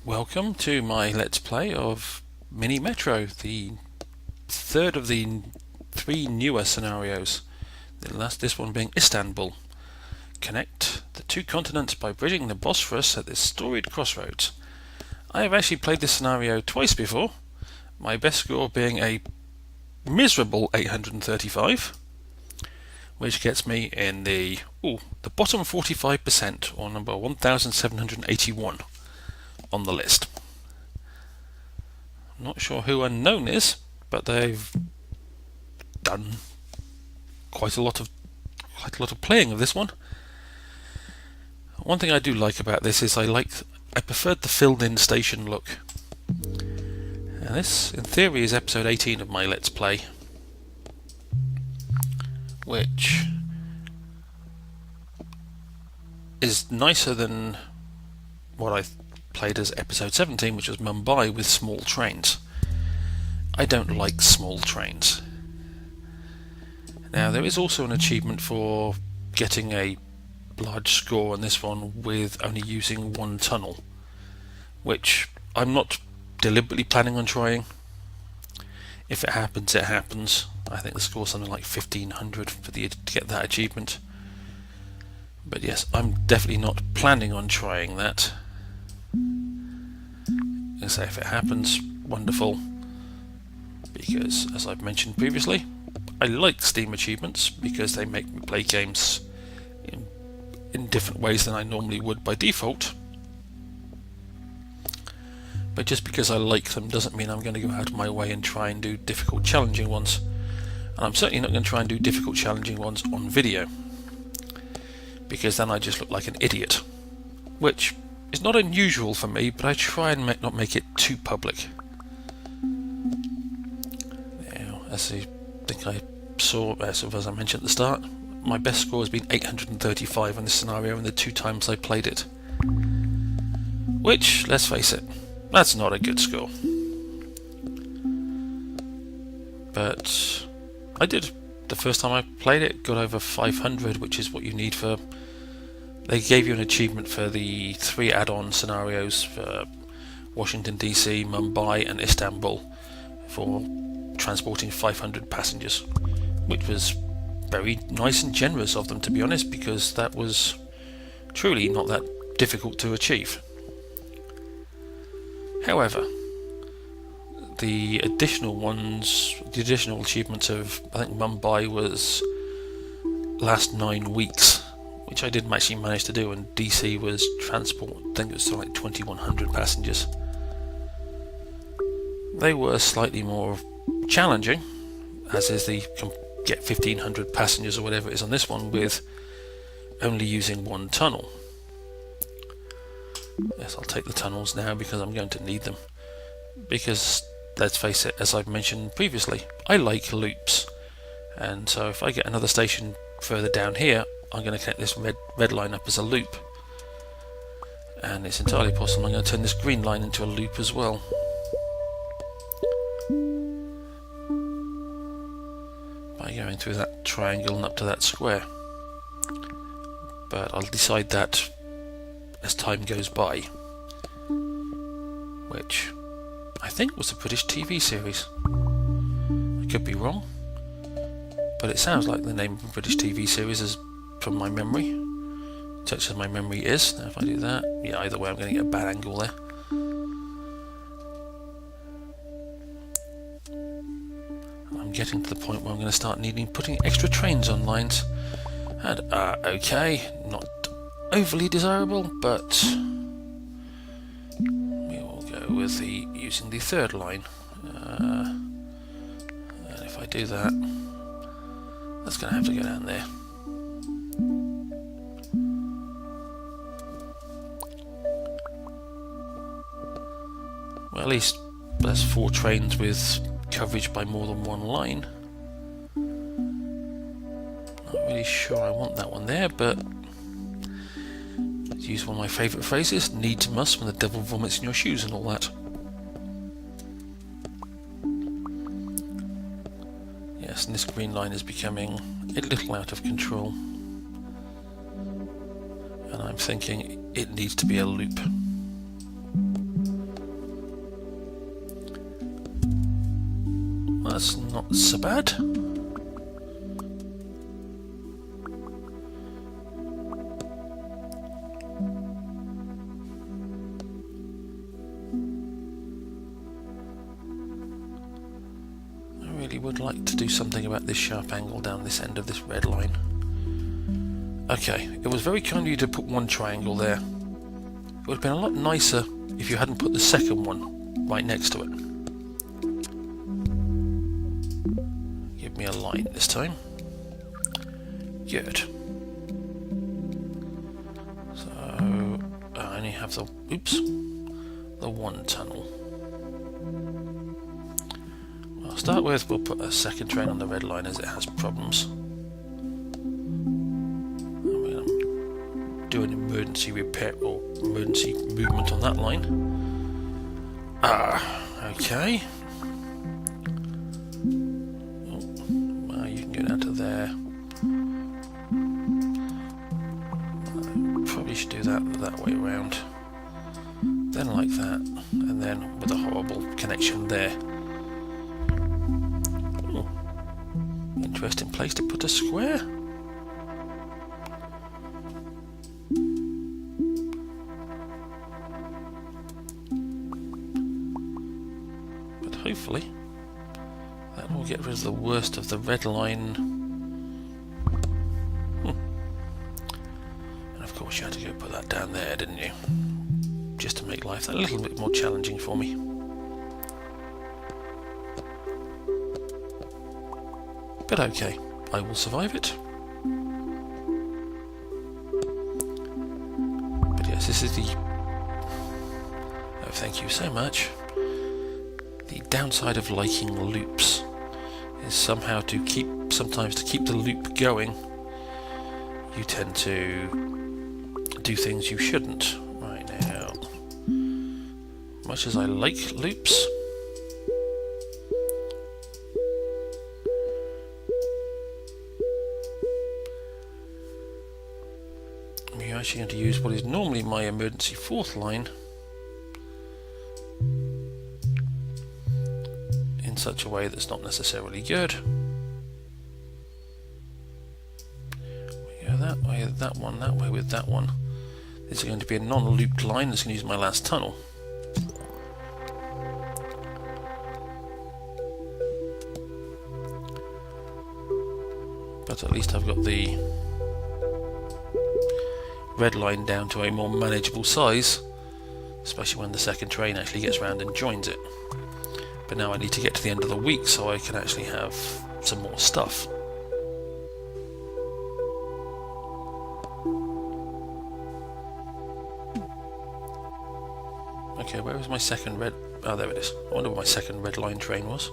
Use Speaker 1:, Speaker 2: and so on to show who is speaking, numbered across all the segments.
Speaker 1: Welcome to my Let's Play of Mini Metro, the third of the three newer scenarios. This one being Istanbul. Connect the two continents by bridging the Bosphorus at this storied crossroads. I have actually played this scenario twice before, my best score being a miserable 835, which gets me in the bottom 45%, or number 1781 on the list. I'm not sure who Unknown is, but they've done quite a lot of playing of this one. One thing I do like about this is I preferred the filled-in station look. And this, in theory, is episode 18 of my Let's Play, which is nicer than what I played as episode 17, which was Mumbai with small trains. I don't like small trains. Now, there is also an achievement for getting a large score on this one with only using one tunnel, which I'm not deliberately planning on trying. If it happens, it happens. I think the score is something like 1500 to get that achievement. But yes, I'm definitely not planning on trying that. So if it happens, wonderful, because as I've mentioned previously, I like Steam achievements because they make me play games in different ways than I normally would by default. But just because I like them doesn't mean I'm going to go out of my way and try and do difficult, challenging ones. And I'm certainly not going to try and do difficult, challenging ones on video, because then I just look like an idiot, which is not unusual for me, but I try and not make it too public. Now, as I think I saw, as I mentioned at the start, my best score has been 835 on this scenario in the two times I played it. Which, let's face it, that's not a good score. But I did, the first time I played it, got over 500, which is what you need for... They gave you an achievement for the three add-on scenarios for Washington DC, Mumbai and Istanbul for transporting 500 passengers, which was very nice and generous of them, to be honest, because that was truly not that difficult to achieve. However, the additional achievements of, I think Mumbai was last 9 weeks, which I didn't actually manage to do, and DC was transport, I think it was like 2100 passengers. They were slightly more challenging, as is the get 1500 passengers or whatever it is on this one with only using one tunnel. Yes, I'll take the tunnels now because I'm going to need them. Because, let's face it, as I've mentioned previously, I like loops. And so if I get another station further down here, I'm going to connect this red line up as a loop. And it's entirely possible I'm going to turn this green line into a loop as well. By going through that triangle and up to that square. But I'll decide that as time goes by. Which I think was a British TV series. I could be wrong, but it sounds like the name of a British TV series is from my memory, such as my memory is. Now if I do that, yeah, either way I'm going to get a bad angle there. I'm getting to the point where I'm going to start putting extra trains on lines, and okay, not overly desirable, but we will go with using the third line, and if I do that, that's going to have to go down there. Well, at least that's 4 trains with coverage by more than one line. Not really sure I want that one there, but to use one of my favourite phrases, needs must when the devil vomits in your shoes and all that. Yes, and this green line is becoming a little out of control. And I'm thinking it needs to be a loop. that's not so bad. Would like to do something about this sharp angle down this end of this red line. Okay, it was very kind of you to put one triangle there. It would have been a lot nicer if you hadn't put the second one right next to it. Give me a line this time. Good. So I only have the one tunnel. To start with, we'll put a second train on the red line as it has problems. I'm going to do an emergency repair or emergency movement on that line. Okay. Oh, well, you can go down to there. Probably should do that way around. Then like that, and then with a horrible connection there. Interesting place to put a square. But hopefully that will get rid of the worst of the red line. And of course you had to go put that down there, didn't you? Just to make life a little bit more challenging for me. But okay, I will survive it. But yes, this is the... Oh, thank you so much. The downside of liking loops is somehow sometimes to keep the loop going, you tend to do things you shouldn't. Right now, much as I like loops, I'm actually going to use what is normally my emergency fourth line in such a way that's not necessarily good. We go that way with that one, that way with that one. This is going to be a non-looped line that's going to use my last tunnel. But at least I've got the red line down to a more manageable size, especially when the second train actually gets round and joins it. But now I need to get to the end of the week so I can actually have some more stuff. Okay, where was my second red... Oh, there it is. I wonder where my second red line train was.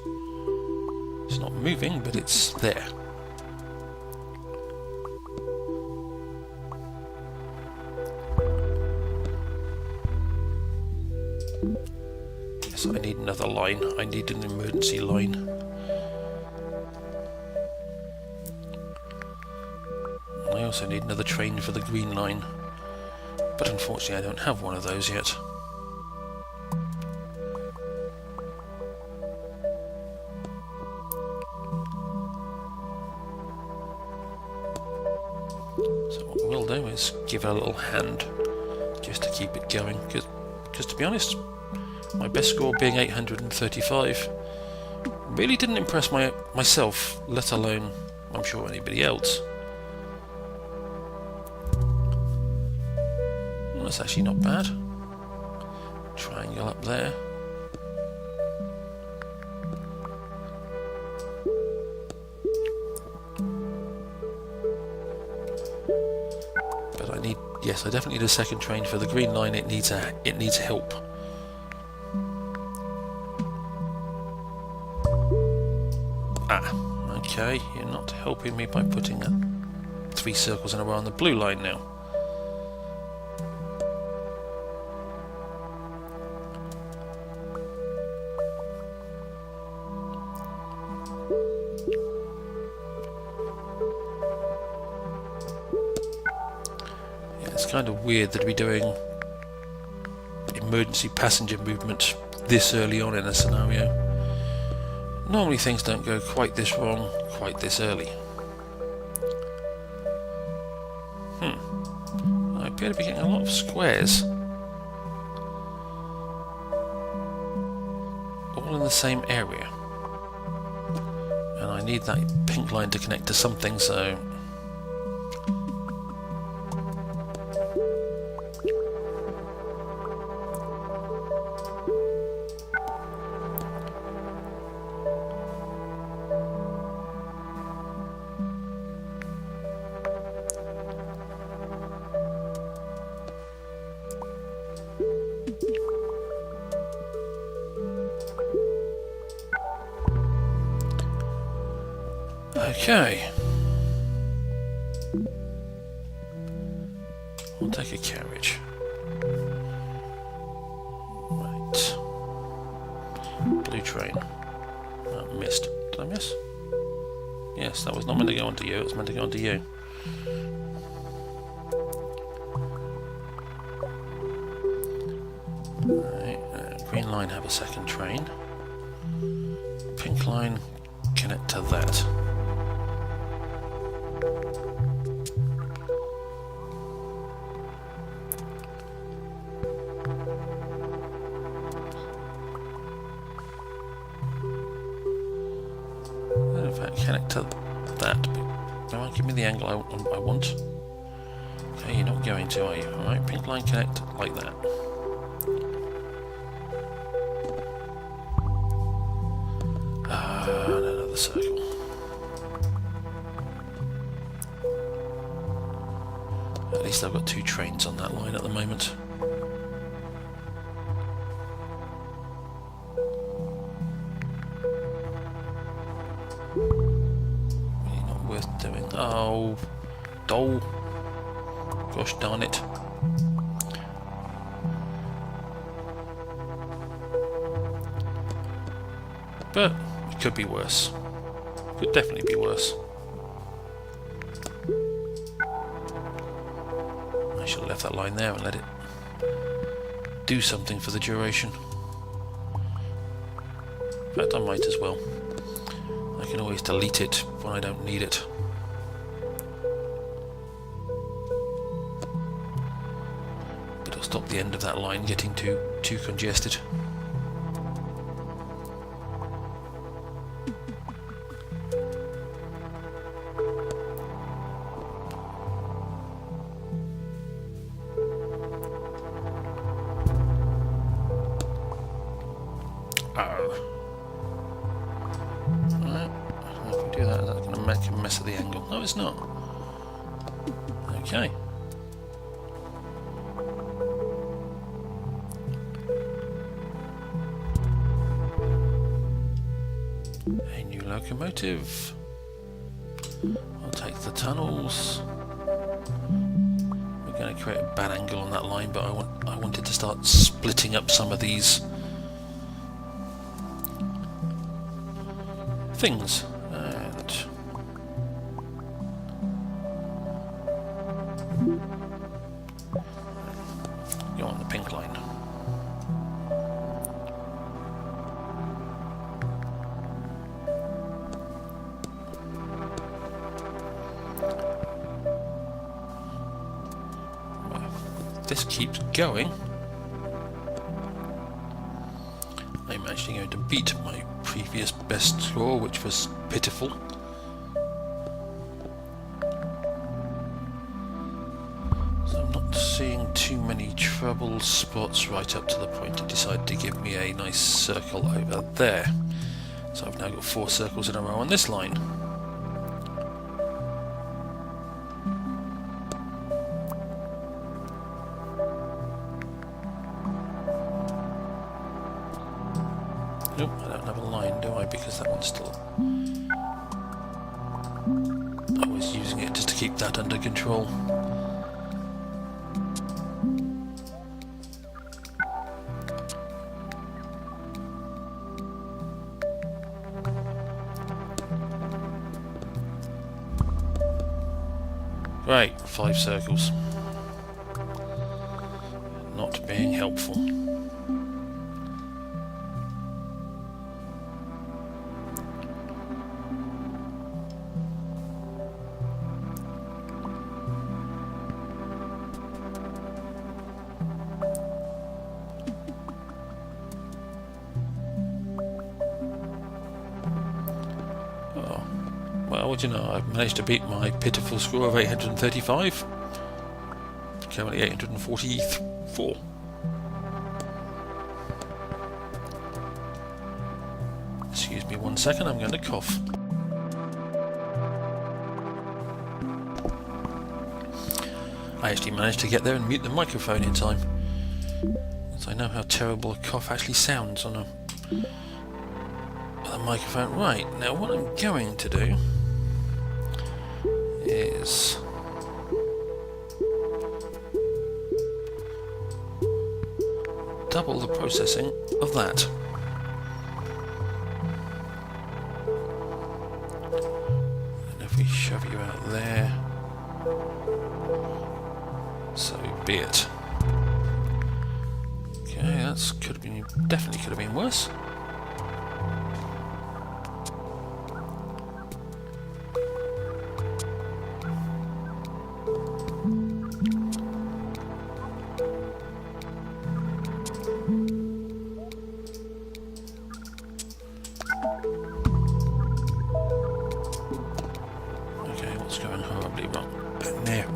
Speaker 1: It's not moving, but it's there. Yes, I need another line. I need an emergency line. I also need another train for the green line, but unfortunately I don't have one of those yet. So what we'll do is give it a little hand just to keep it going, because to be honest, my best score being 835 really didn't impress myself, let alone, I'm sure, anybody else. Well, that's actually not bad. Triangle up there. But I need, yes, I definitely need a second train for the green line. It needs help. Okay, you're not helping me by putting 3 circles in a row on the blue line now. Yeah, it's kind of weird that we're doing emergency passenger movement this early on in a scenario. Normally things don't go quite this wrong, quite this early. I appear to be getting a lot of squares. All in the same area. And I need that pink line to connect to something, so... Okay. We'll take a carriage. Right. Blue train. Oh, missed. Did I miss? Yes, that was not meant to go onto you, it was meant to go onto you. Right, green line have a second train. Pink line connect to that. And in fact, connect to that. Come on, give me the angle I want. Okay, you're not going to, are you? Alright, pink line connect like that. And another circle. At least I've got two trains on that line at the moment. Really not worth doing. Oh, dole. Gosh darn it. But it could be worse. Could definitely be worse. I should have left that line there and let it do something for the duration. In fact, I might as well. I can always delete it when I don't need it. But it'll stop the end of that line getting too congested. Mess of the angle. No, it's not. Okay. A new locomotive. I'll take the tunnels. We're going to create a bad angle on that line, but I wanted to start splitting up some of these things. Go on the pink line. Well, if this keeps going, I'm actually going to beat my previous best score, which was pitiful. Seeing too many trouble spots right up to the point it decided to give me a nice circle over there. So I've now got 4 circles in a row on this line. Nope, I don't have a line, do I? Because that one's still... I was using it just to keep that under control. Right, 5 circles. Not being helpful. Oh, what do you know, I've managed to beat my pitiful score of 835. Currently 844. Excuse me 1 second, I'm going to cough. I actually managed to get there and mute the microphone in time, so I know how terrible a cough actually sounds on a microphone. Right, now what I'm going to do is double the processing of that. And if we shove you out there, so be it. Okay, that's definitely could have been worse. Okay, what's going horribly wrong? There.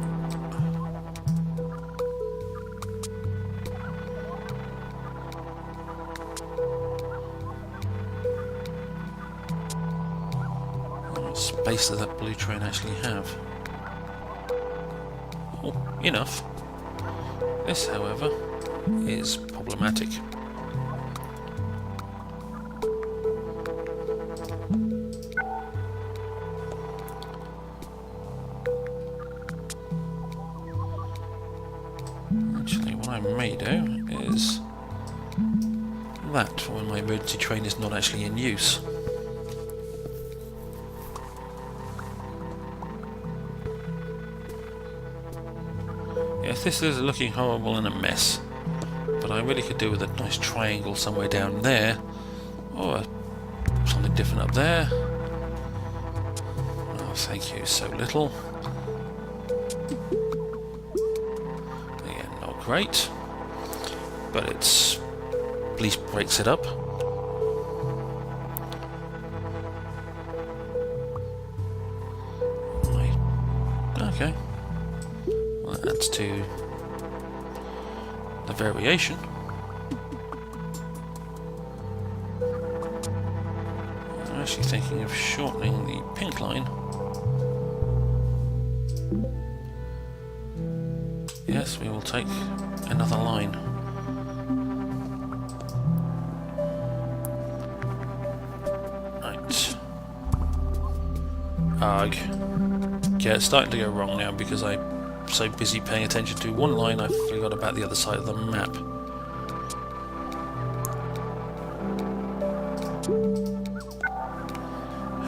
Speaker 1: What space does that blue train actually have? Oh, enough. This, however, is problematic. Actually, what I may do is that when my emergency train is not actually in use. Yes, this is looking horrible and a mess, but I really could do with a nice triangle somewhere down there, or something different up there. Oh, thank you so little. Again, not great, but it's at least breaks it up. Right. Okay. Well, that adds to the variation. I'm actually thinking of shortening the pink line. Yes, we will take another line. Right. Arg. Yeah, it's starting to go wrong now because I'm so busy paying attention to one line I forgot about the other side of the map.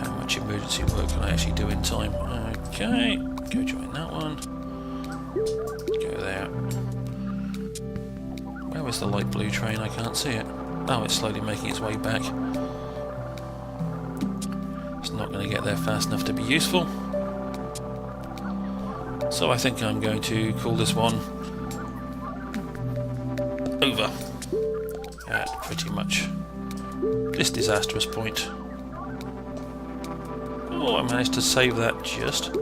Speaker 1: How much emergency work can I actually do in time? Okay, go join that one. Go there. Where was the light blue train? I can't see it. Oh, it's slowly making its way back. It's not going to get there fast enough to be useful. So I think I'm going to call this one over at pretty much this disastrous point. Oh, I managed to save that just.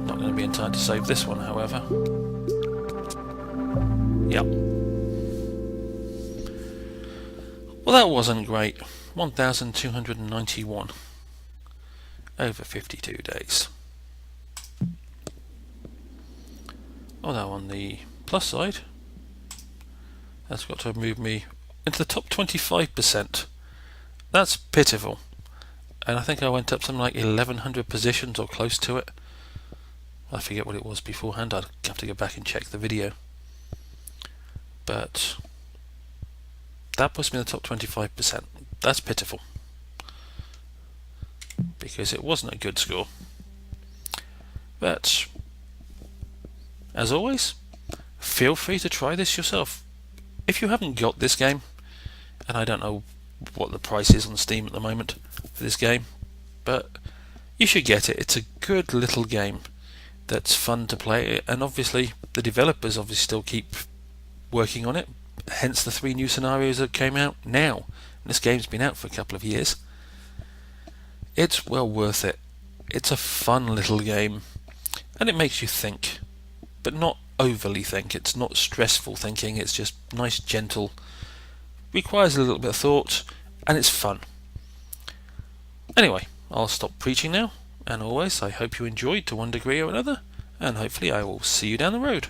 Speaker 1: Not going to be in time to save this one, however. Yep. Well, that wasn't great. 1,291 over 52 days. Although on the plus side, that's got to move me into the top 25%. That's pitiful. And I think I went up something like 1,100 positions or close to it. I forget what it was beforehand. I'd have to go back and check the video. But that puts me in the top 25%. That's pitiful. Because it wasn't a good score. But as always, feel free to try this yourself. If you haven't got this game, and I don't know what the price is on Steam at the moment for this game, but you should get it. It's a good little game that's fun to play, and obviously the developers obviously still keep working on it, hence the 3 new scenarios that came out now. And this game's been out for a couple of years. It's well worth it. It's a fun little game, and it makes you think, but not overly think. It's not stressful thinking, it's just nice, gentle, requires a little bit of thought, and it's fun. Anyway, I'll stop preaching now, and always I hope you enjoyed to one degree or another, and hopefully I will see you down the road.